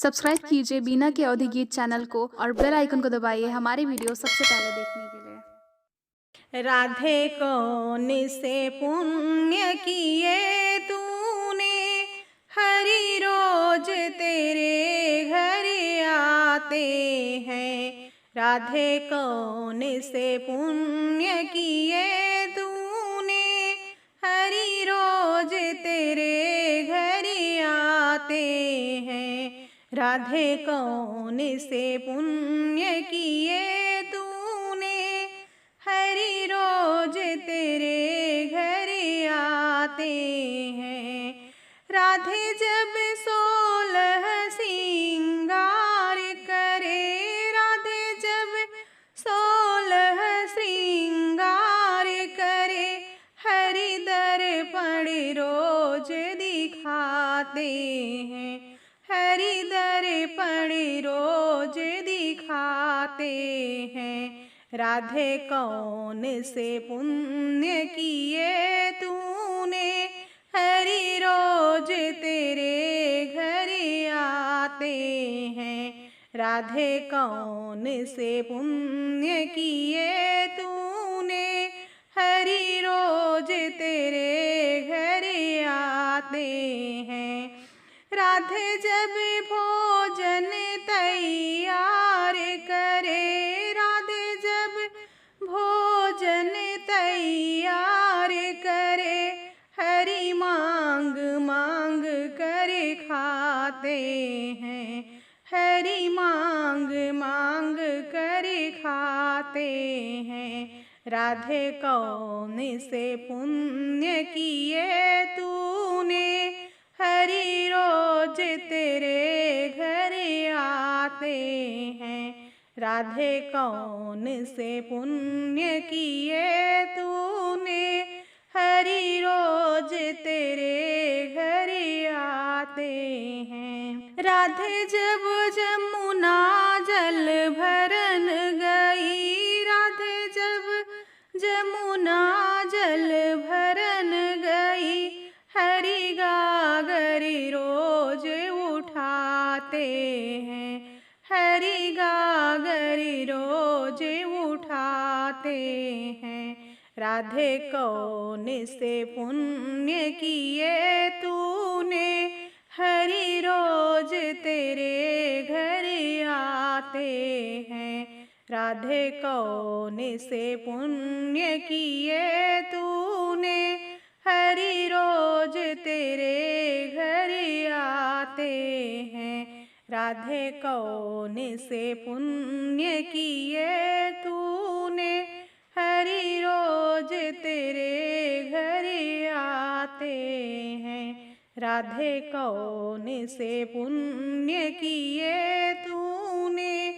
Subscribe कीजिए बीना के अवधि गीत चैनल को और बेल आइकन को दबाइए हमारी वीडियो सबसे पहले देखने के लिए। राधे कौन से पुण्य किए तूने, हरि रोज तेरे घर आते हैं। राधे कौन से पुण्य किए तूने, हरि रोज तेरे घर आते हैं। राधे कौन से पुण्य किए तूने, हरि रोज तेरे घर आते हैं। राधे जब 16 श्रृंगार करे, राधे जब 16 श्रृंगार करे, हरि दर्पण रोज दिखाते हैं। हरि दर्पण रोज दिखाते हैं। राधे कौन से पुण्य किए तूने, हरि रोज तेरे घर आते हैं। राधे कौन से पुण्य किए तूने, हरि रोज तेरे घर आते हैं। राधे जब भोजन तैयार करे, राधे जब भोजन तैयार करे, हरि मांग मांग कर खाते हैं। हरि मांग मांग कर खाते हैं। राधे कौन से पुण्य किए तूने, हरि रोज तेरे घर आते हैं। राधे कौन से पुण्य किए तूने, हरि रोज तेरे घर आते हैं। राधे जब जमुना जल भरन गई, राधे जब जमुना जल भरन गई, हरि गागर रोज उठाते हैं। हरि गागर रोज उठाते हैं। राधे कौन से पुण्य किए तूने, हरि रोज तेरे घर आते हैं। राधे कौन से पुण्य किए तूने, हरि रोज तेरे घर आते हैं। राधे कौन से पुण्य किए तूने, हरि रोज तेरे घर आते हैं। राधे कौन से पुण्य किए तूने,